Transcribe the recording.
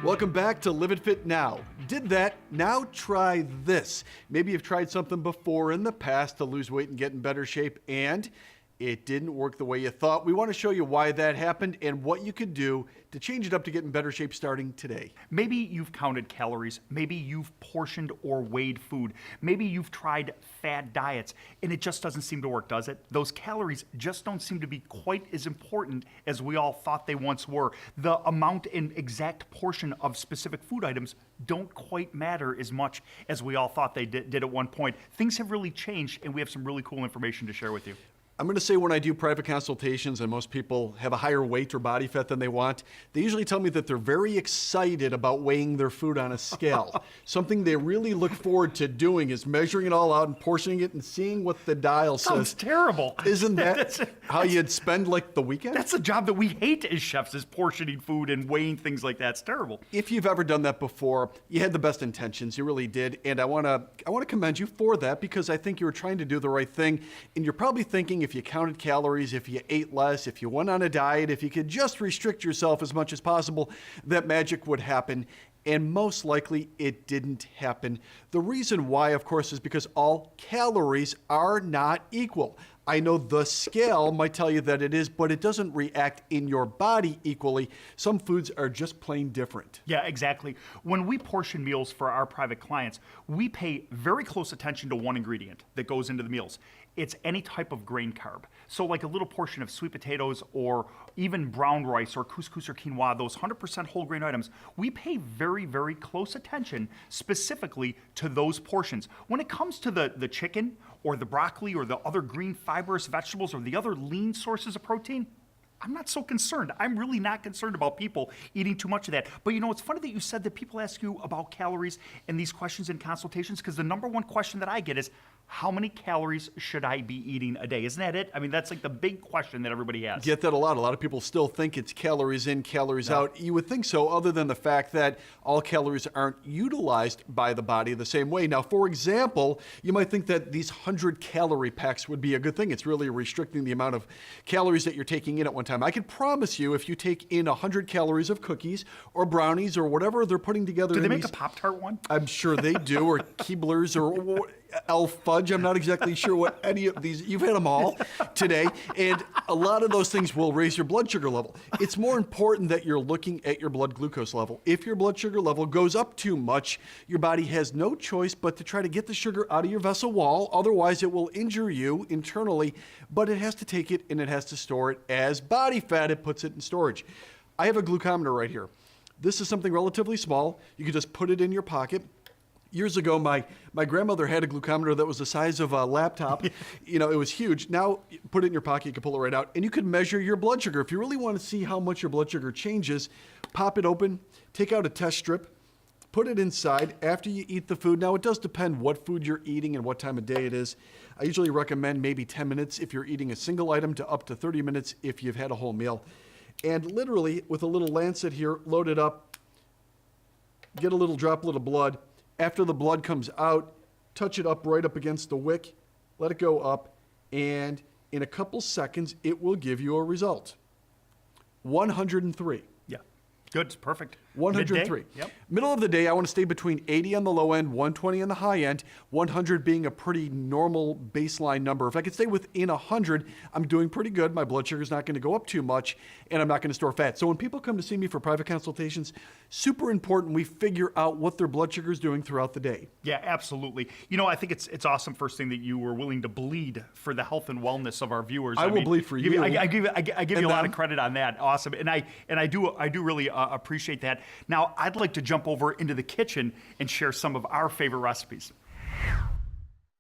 Welcome back to Live It Fit Now. Did that, now try this. Maybe you've tried something before in the past to lose weight and get in better shape, and it didn't work the way you thought. We want to show you why that happened and what you could do to change it up to get in better shape starting today. Maybe you've counted calories. Maybe you've portioned or weighed food. Maybe you've tried fad diets and it just doesn't seem to work, does it? Those calories just don't seem to be quite as important as we all thought they once were. The amount and exact portion of specific food items don't quite matter as much as we all thought they did at one point. Things have really changed, and we have some really cool information to share with you. I'm going to say when I do private consultations and most people have a higher weight or body fat than they want, they usually tell me that they're very excited about weighing their food on a scale. Something they really look forward to doing is measuring it all out and portioning it and seeing what the dial says. Sounds terrible. Isn't that how you'd spend like the weekend? That's a job that we hate as chefs, is portioning food and weighing things like that. It's terrible. If you've ever done that before, you had the best intentions. You really did. And I want to commend you for that, because I think you were trying to do the right thing. And you're probably thinking, if you counted calories, if you ate less, if you went on a diet, if you could just restrict yourself as much as possible, that magic would happen. And most likely it didn't happen. The reason why, of course, is because all calories are not equal. I know the scale might tell you that it is, but it doesn't react in your body equally. Some foods are just plain different. Yeah, exactly. When we portion meals for our private clients, we pay very close attention to one ingredient that goes into the meals. It's any type of grain carb. So like a little portion of sweet potatoes or even brown rice or couscous or quinoa, those 100% whole grain items, we pay very, very close attention specifically to those portions. When it comes to the chicken or the broccoli or the other green fibrous vegetables or the other lean sources of protein, I'm not so concerned. I'm really not concerned about people eating too much of that. But you know, it's funny that you said that people ask you about calories in these questions and consultations, because the number one question that I get is, how many calories should I be eating a day? Isn't that it? I mean, that's like the big question that everybody has. Get that a lot. A lot of people still think it's calories in, calories out. You would think so, other than the fact that all calories aren't utilized by the body the same way. Now, for example, you might think that these 100-calorie packs would be a good thing. It's really restricting the amount of calories that you're taking in at one time. I can promise you, if you take in 100 calories of cookies or brownies or whatever they're putting together. Do they make a Pop-Tart one? I'm sure they do, or Keebler's or Elf Fudge. I'm not exactly sure what any of these, you've had them all today, and a lot of those things will raise your blood sugar level. It's more important that you're looking at your blood glucose level. If your blood sugar level goes up too much, your body has no choice but to try to get the sugar out of your vessel wall. Otherwise, it will injure you internally, but it has to take it and it has to store it as body fat. It puts it in storage. I have a glucometer right here. This is something relatively small. You can just put it in your pocket. Years ago, my grandmother had a glucometer that was the size of a laptop. You know, it was huge. Now, put it in your pocket, you can pull it right out, and you can measure your blood sugar. If you really want to see how much your blood sugar changes, pop it open, take out a test strip, put it inside after you eat the food. Now, it does depend what food you're eating and what time of day it is. I usually recommend maybe 10 minutes if you're eating a single item to up to 30 minutes if you've had a whole meal. And literally, with a little lancet here, load it up, get a little droplet of blood. After the blood comes out, touch it up right up against the wick, let it go up, and in a couple seconds, it will give you a result. 103. Yeah. Good. It's perfect. 103. Midday? Yep. Middle of the day, I want to stay between 80 on the low end, 120 on the high end, 100 being a pretty normal baseline number. If I could stay within 100, I'm doing pretty good. My blood sugar is not going to go up too much, and I'm not going to store fat. So when people come to see me for private consultations, super important we figure out what their blood sugar is doing throughout the day. Yeah, absolutely. You know, I think it's awesome, first thing, that you were willing to bleed for the health and wellness of our viewers. I will bleed for you. I give you a lot of credit on that. Awesome. And I do really appreciate that. Now, I'd like to jump over into the kitchen and share some of our favorite recipes.